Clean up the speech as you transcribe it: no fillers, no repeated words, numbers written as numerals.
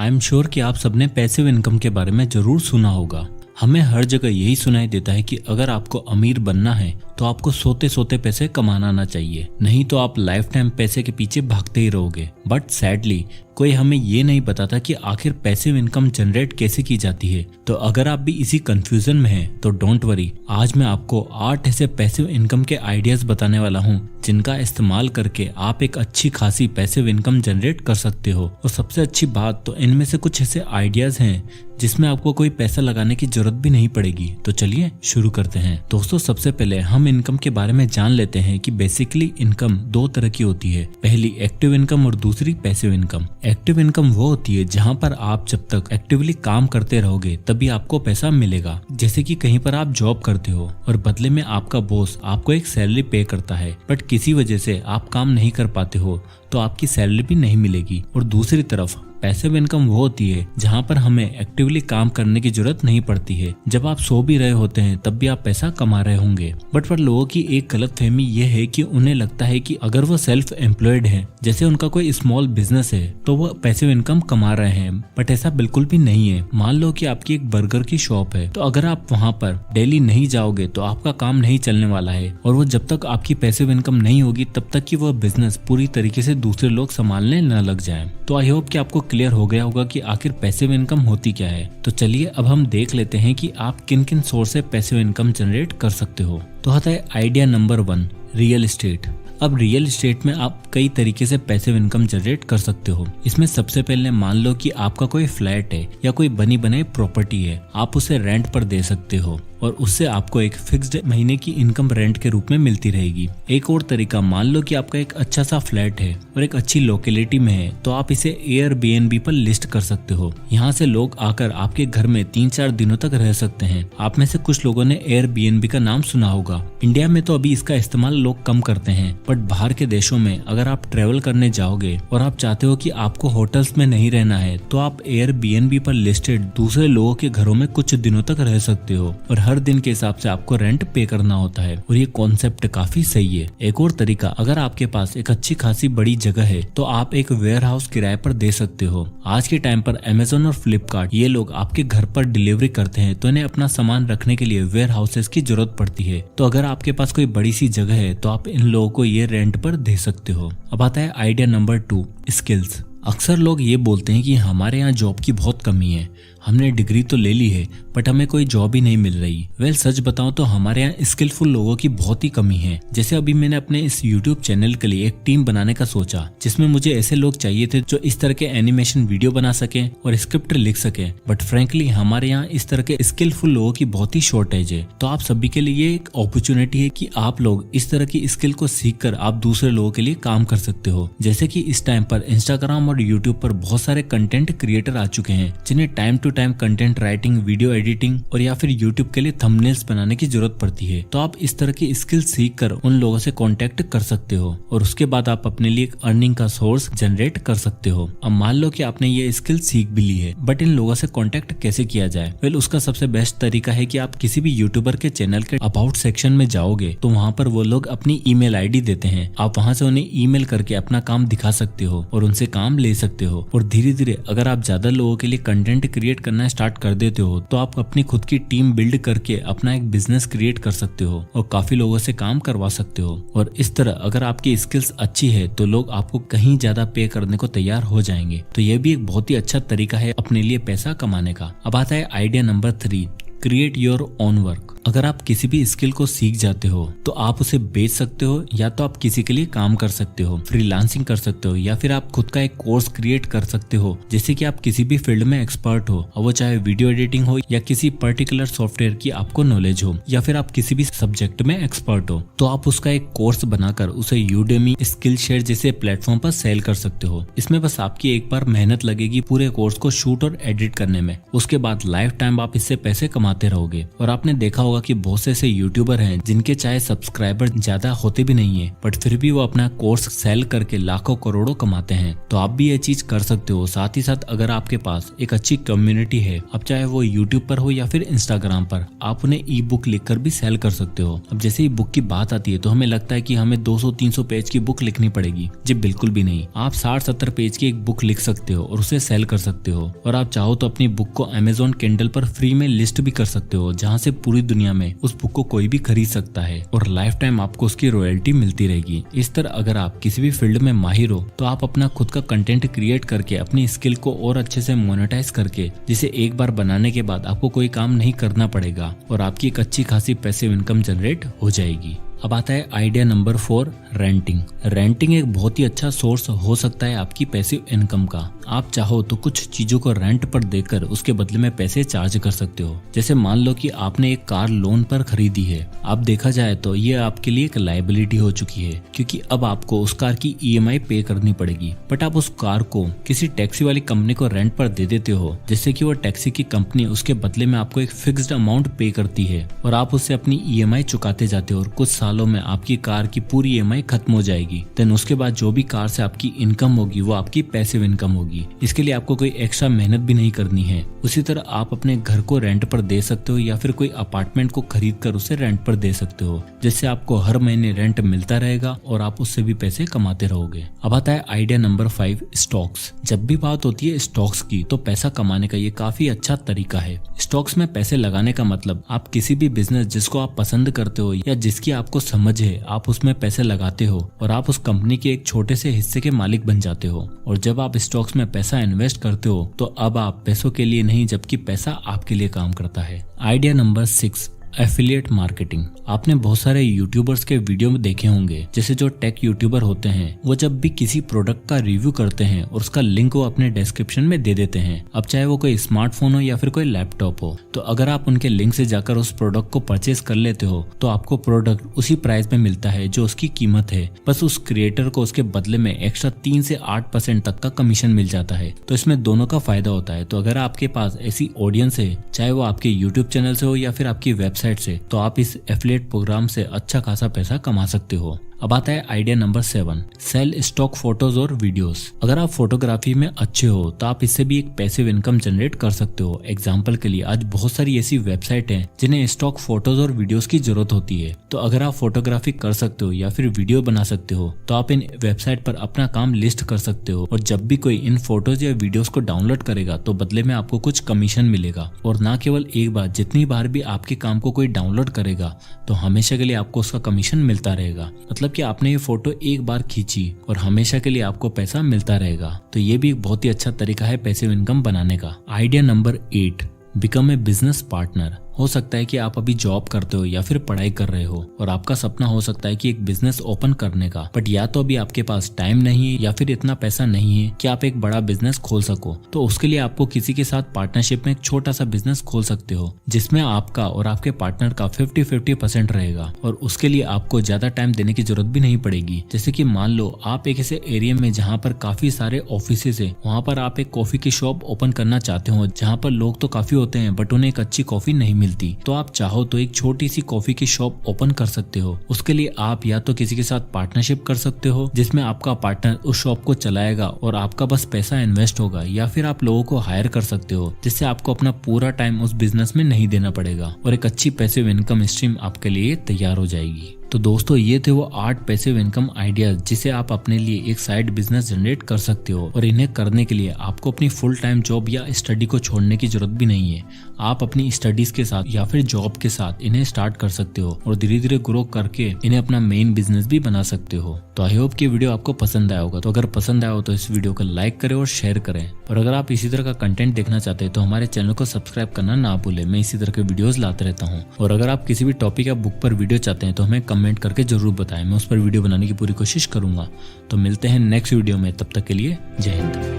I am sure कि आप सबने पैसिव इनकम के बारे में जरूर सुना होगा। हमें हर जगह यही सुनाई देता है कि अगर आपको अमीर बनना है तो आपको सोते सोते पैसे कमाना आना चाहिए, नहीं तो आप लाइफ टाइम पैसे के पीछे भागते ही रहोगे। बट सैडली कोई हमें ये नहीं बताता कि आखिर पैसिव इनकम जनरेट कैसे की जाती है। तो अगर आप भी इसी कंफ्यूजन में हैं तो डोंट वरी, आज मैं आपको 8 ऐसे पैसिव इनकम के आइडियाज बताने वाला हूँ जिनका इस्तेमाल करके आप एक अच्छी खासी पैसिव इनकम जनरेट कर सकते हो। और सबसे अच्छी बात तो इनमें से कुछ ऐसे आइडियाज हैं जिसमें आपको कोई पैसा लगाने की जरूरत भी नहीं पड़ेगी। तो चलिए शुरू करते हैं। दोस्तों, सबसे पहले हम इनकम के बारे में जान लेते हैं कि बेसिकली इनकम 2 तरह की होती है। पहली एक्टिव इनकम और दूसरी पैसिव इनकम। एक्टिव इनकम वो होती है जहां पर आप जब तक एक्टिवली काम करते रहोगे तभी आपको पैसा मिलेगा। जैसे कि कहीं पर आप जॉब करते हो और बदले में आपका बॉस आपको एक सैलरी पे करता है, बट किसी वजह से आप काम नहीं कर पाते हो तो आपकी सैलरी भी नहीं मिलेगी। और दूसरी तरफ पैसिव इनकम वो होती है जहां पर हमें एक्टिवली काम करने की जरूरत नहीं पड़ती है। जब आप सो भी रहे होते हैं तब भी आप पैसा कमा रहे होंगे। बट पर लोगों की एक गलत फहमी ये है कि उन्हें लगता है कि अगर वो सेल्फ एम्प्लॉयड है, जैसे उनका कोई स्मॉल बिजनेस है, तो वो पैसिव इनकम कमा रहे हैं। बट ऐसा बिल्कुल भी नहीं है। मान लो कि आपकी एक बर्गर की शॉप है, तो अगर आप वहाँ पर डेली नहीं जाओगे तो आपका काम नहीं चलने वाला है और वो जब तक आपकी पैसिव इनकम नहीं होगी तब तक कि वह बिजनेस पूरी तरीके से दूसरे लोग संभालने न लग जाए। तो आई होप कि आपको क्लियर हो गया होगा कि आखिर पैसिव इनकम होती क्या है। तो चलिए अब हम देख लेते हैं कि आप किन किन सोर्स से पैसिव इनकम जनरेट कर सकते हो। तो आता है आइडिया नंबर 1, रियल एस्टेट। अब रियल एस्टेट में आप कई तरीके से पैसिव इनकम जनरेट कर सकते हो। इसमें सबसे पहले मान लो कि आपका कोई फ्लैट है या कोई बनी बनाई प्रॉपर्टी है, आप उसे रेंट पर दे सकते हो और उससे आपको एक फिक्स्ड महीने की इनकम रेंट के रूप में मिलती रहेगी। एक और तरीका, मान लो कि आपका एक अच्छा सा फ्लैट है और एक अच्छी लोकेलिटी में है, तो आप इसे एयरबीएनबी पर लिस्ट कर सकते हो। यहाँ से लोग आकर आपके घर में 3-4 दिनों तक रह सकते हैं। आप में से कुछ लोगों ने एयरबीएनबी का नाम सुना होगा। इंडिया में तो अभी इसका इस्तेमाल लोग कम करते हैं, बट बाहर के देशों में अगर आप ट्रेवल करने जाओगे और आप चाहते हो कि आपको होटल्स में नहीं रहना है, तो आप एयरबीएनबी पर लिस्टेड दूसरे लोगों के घरों में कुछ दिनों तक रह सकते हो और हर दिन के हिसाब से आपको रेंट पे करना होता है। और ये कॉन्सेप्ट काफी सही है। एक और तरीका, अगर आपके पास एक अच्छी खासी बड़ी जगह है तो आप एक वेयर हाउस किराए पर दे सकते हो। आज के टाइम पर अमेज़न और फ्लिपकार्ट ये लोग आपके घर पर डिलीवरी करते हैं, तो इन्हें अपना सामान रखने के लिए वेयर हाउसेस की जरूरत पड़ती है। तो अगर आपके पास कोई बड़ी सी जगह है तो आप इन लोगों को ये रेंट पर दे सकते हो। अब आता है आइडिया नंबर 2, स्किल्स। अक्सर लोग ये बोलते हैं कि हमारे यहाँ जॉब की बहुत कमी है, हमने डिग्री तो ले ली है बट हमें कोई जॉब ही नहीं मिल रही। वेल सच बताऊं तो हमारे यहाँ स्किलफुल लोगों की बहुत ही कमी है। जैसे अभी मैंने अपने इस यूट्यूब चैनल के लिए एक टीम बनाने का सोचा, जिसमें मुझे ऐसे लोग चाहिए थे जो इस तरह के एनिमेशन वीडियो बना सके और स्क्रिप्ट लिख सके। बट फ्रेंकली हमारे यहाँ इस तरह के स्किलफुल लोगों की बहुत ही शॉर्टेज है। तो आप सभी के लिए ये एक अपॉर्चुनिटी है कि आप लोग इस तरह की स्किल को सीख कर आप दूसरे लोगों के लिए काम कर सकते हो। जैसे कि इस टाइम पर इंस्टाग्राम और यूट्यूब पर बहुत सारे कंटेंट क्रिएटर आ चुके हैं जिन्हें time to time content writing, video editing और या फिर यूट्यूब के लिए थंबनेल्स बनाने की जरूरत पड़ती है। तो आप इस तरह की स्किल सीख कर उन लोगों से कांटेक्ट कर सकते हो और उसके बाद आप अपने लिए एक अर्निंग का सोर्स जनरेट कर सकते हो। अब मान लो कि आपने ये स्किल सीख भी ली है, बट इन लोगों से कांटेक्ट कैसे किया जाए? वेल उसका सबसे बेस्ट तरीका है कि आप किसी भी यूट्यूबर के चैनल के अबाउट सेक्शन में जाओगे तो वहाँ पर वो लोग अपनी ईमेल आईडी देते हैं। आप वहाँ से उन्हें ईमेल करके अपना काम दिखा सकते हो और उनसे काम ले सकते हो। और धीरे धीरे अगर आप ज्यादा लोगों के लिए कंटेंट क्रिएट करना स्टार्ट कर देते हो तो आप अपनी खुद की टीम बिल्ड करके अपना एक बिजनेस क्रिएट कर सकते हो और काफी लोगों से काम करवा सकते हो। और इस तरह अगर आपकी स्किल्स अच्छी है तो लोग आपको कहीं ज्यादा पे करने को तैयार हो जाएंगे। तो ये भी एक बहुत ही अच्छा तरीका है अपने लिए पैसा कमाने का। अब आता है idea number 3, create your own work. अगर आप किसी भी स्किल को सीख जाते हो तो आप उसे बेच सकते हो, या तो आप किसी के लिए काम कर सकते हो, फ्रीलांसिंग कर सकते हो, या फिर आप खुद का एक कोर्स क्रिएट कर सकते हो। जैसे कि आप किसी भी फील्ड में एक्सपर्ट हो, और वो चाहे वीडियो एडिटिंग हो या किसी पर्टिकुलर सॉफ्टवेयर की आपको नॉलेज हो, या फिर आप किसी भी सब्जेक्ट में एक्सपर्ट हो, तो आप उसका एक कोर्स बनाकर उसे यूडेमी, स्किलशेयर जैसे प्लेटफॉर्म पर सेल कर सकते हो। इसमें बस आपकी एक बार मेहनत लगेगी पूरे कोर्स को शूट और एडिट करने में। उसके बाद लाइफ टाइम आप इससे पैसे कमाते रहोगे। और आपने देखा होगा कि बहुत से ऐसे यूट्यूबर हैं जिनके चाहे सब्सक्राइबर ज्यादा होते भी नहीं है, बट फिर भी वो अपना कोर्स सेल करके लाखों करोड़ों कमाते हैं। तो आप भी ये चीज कर सकते हो। साथ ही साथ अगर आपके पास एक अच्छी कम्युनिटी है, अब चाहे वो यूट्यूब पर हो या फिर इंस्टाग्राम पर, आप उन्हें ई बुक लिखकर भी सेल कर सकते हो। अब जैसे ही बुक की बात आती है तो हमें लगता है कि हमें 200-300 पेज की बुक लिखनी पड़ेगी। जी बिल्कुल भी नहीं, आप 60-70 पेज की एक बुक लिख सकते हो और उसे सेल कर सकते हो। और आप चाहो तो अपनी बुक को अमेज़न किंडल पर फ्री में लिस्ट भी कर सकते हो, जहाँ से पूरी दुनिया में उस बुक को कोई भी खरीद सकता है और लाइफ टाइम आपको उसकी रॉयल्टी मिलती रहेगी। इस तरह अगर आप किसी भी फील्ड में माहिर हो तो आप अपना खुद का कंटेंट क्रिएट करके अपनी स्किल को और अच्छे से मोनेटाइज करके, जिसे एक बार बनाने के बाद आपको कोई काम नहीं करना पड़ेगा और आपकी एक अच्छी खासी पैसिव इनकम जनरेट हो जाएगी। अब आता है आइडिया नंबर 4, रेंटिंग। रेंटिंग एक बहुत ही अच्छा सोर्स हो सकता है आपकी पैसिव इनकम का। आप चाहो तो कुछ चीजों को रेंट पर देकर उसके बदले में पैसे चार्ज कर सकते हो। जैसे मान लो कि आपने एक कार लोन पर खरीदी है। अब देखा जाए तो ये आपके लिए एक लायबिलिटी हो चुकी है, क्योंकि अब आपको उस कार की EMI पे करनी पड़ेगी। बट आप उस कार को किसी टैक्सी वाली कंपनी को रेंट पर दे देते हो, जिससे कि वो टैक्सी की कंपनी उसके बदले में आपको एक फिक्स्ड अमाउंट पे करती है और आप उससे अपनी EMI चुकाते जाते हो और कुछ सालों में आपकी कार की पूरी EMI खत्म हो जाएगी। देन उसके बाद जो भी कार से आपकी इनकम होगी वो आपकी पैसिव इनकम होगी। इसके लिए आपको कोई एक्स्ट्रा मेहनत भी नहीं करनी है। उसी तरह आप अपने घर को रेंट पर दे सकते हो या फिर कोई अपार्टमेंट को खरीद कर उसे रेंट पर दे सकते हो, जिससे आपको हर महीने रेंट मिलता रहेगा और आप उससे भी पैसे कमाते रहोगे। अब आता है आइडिया नंबर 5, स्टॉक्स। जब भी बात होती है स्टॉक्स की तो पैसा कमाने का ये काफी अच्छा तरीका है। स्टॉक्स में पैसे लगाने का मतलब आप किसी भी बिजनेस जिसको आप पसंद करते हो या जिसकी आपको समझ है, आप उसमें पैसे लगाते हो और आप उस कंपनी के एक छोटे से हिस्से के मालिक बन जाते हो। और जब आप स्टॉक्स में पैसा इन्वेस्ट करते हो तो अब आप पैसों के लिए नहीं, जबकि पैसा आपके लिए काम करता है। Idea number 6, affiliate marketing. आपने बहुत सारे यूट्यूबर्स के वीडियो में देखे होंगे, जैसे जो टेक यूट्यूबर होते हैं वो जब भी किसी प्रोडक्ट का रिव्यू करते हैं और उसका लिंक वो अपने डिस्क्रिप्शन में दे देते हैं। अब चाहे वो कोई स्मार्टफोन हो या फिर कोई लैपटॉप हो, तो अगर आप उनके लिंक से जाकर उस प्रोडक्ट को परचेज कर लेते हो तो आपको प्रोडक्ट उसी प्राइस में मिलता है जो उसकी कीमत है। बस उस क्रिएटर को उसके बदले में एक्स्ट्रा 3 से 8% तक का कमीशन मिल जाता है। तो इसमें दोनों का फायदा होता है। तो अगर आपके पास ऐसी ऑडियंस है, चाहे वो आपके यूट्यूब चैनल से हो या फिर आपकी वेबसाइट से, तो आप इस एफिलिएट प्रोग्राम से अच्छा खासा पैसा कमा सकते हो। अब आता है idea number 7, sell stock photos और वीडियोस। अगर आप फोटोग्राफी में अच्छे हो तो आप इससे भी एक पैसिव इनकम जनरेट कर सकते हो। एग्जांपल के लिए आज बहुत सारी ऐसी वेबसाइट हैं जिन्हें स्टॉक फोटोज और वीडियोस की जरूरत होती है। तो अगर आप फोटोग्राफी कर सकते हो या फिर वीडियो बना सकते हो तो आप इन वेबसाइट पर अपना काम लिस्ट कर सकते हो और जब भी कोई इन फोटोज या वीडियोस को डाउनलोड करेगा तो बदले में आपको कुछ कमीशन मिलेगा। और ना केवल एक बार, जितनी बार भी आपके काम को कोई डाउनलोड करेगा तो हमेशा के लिए आपको उसका कमीशन मिलता रहेगा। मतलब कि आपने ये फोटो एक बार खींची और हमेशा के लिए आपको पैसा मिलता रहेगा। तो ये भी एक बहुत ही अच्छा तरीका है पैसिव इनकम बनाने का। Idea number 8, become a business partner. हो सकता है कि आप अभी जॉब करते हो या फिर पढ़ाई कर रहे हो और आपका सपना हो सकता है कि एक बिजनेस ओपन करने का, बट या तो अभी आपके पास टाइम नहीं है या फिर इतना पैसा नहीं है कि आप एक बड़ा बिजनेस खोल सको। तो उसके लिए आपको किसी के साथ पार्टनरशिप में एक छोटा सा बिजनेस खोल सकते हो, जिसमें आपका और आपके पार्टनर का 50-50% रहेगा और उसके लिए आपको ज्यादा टाइम देने की जरूरत भी नहीं पड़ेगी। जैसे कि मान लो आप एक ऐसे एरिया में जहाँ पर काफी सारे ऑफिसेज है, वहाँ पर आप एक कॉफी की शॉप ओपन करना चाहते हो, जहाँ पर लोग तो काफी होते हैं बट उन्हें एक अच्छी कॉफी नहीं मिलती। तो आप चाहो तो एक छोटी सी कॉफी की शॉप ओपन कर सकते हो। उसके लिए आप या तो किसी के साथ पार्टनरशिप कर सकते हो जिसमें आपका पार्टनर उस शॉप को चलाएगा और आपका बस पैसा इन्वेस्ट होगा, या फिर आप लोगों को हायर कर सकते हो जिससे आपको अपना पूरा टाइम उस बिजनेस में नहीं देना पड़ेगा और एक अच्छी पैसिव इनकम स्ट्रीम आपके लिए तैयार हो जाएगी। तो दोस्तों ये थे वो 8 पैसिव इनकम आइडियाज जिसे आप अपने लिए एक साइड बिजनेस जनरेट कर सकते हो। और इन्हें करने के लिए आपको अपनी फुल टाइम जॉब या स्टडी को छोड़ने की जरूरत भी नहीं है। आप अपनी स्टडीज के साथ या फिर जॉब के साथ इन्हें स्टार्ट कर सकते हो और धीरे धीरे ग्रो करके इन्हें अपना मेन बिजनेस भी बना सकते हो। तो आई होप कि वीडियो आपको पसंद आया होगा। तो अगर पसंद आया हो तो इस वीडियो को लाइक करें और शेयर करें। और अगर आप इसी तरह का कंटेंट देखना चाहते हैं तो हमारे चैनल को सब्सक्राइब करना ना भूलें। मैं इसी तरह के वीडियोस लाते रहता हूँ। और अगर आप किसी भी टॉपिक या बुक पर वीडियो चाहते हैं तो हमें कमेंट करके जरूर बताएं। मैं उस पर वीडियो बनाने की पूरी कोशिश करूंगा। तो मिलते हैं नेक्स्ट वीडियो में, तब तक के लिए जय हिंद।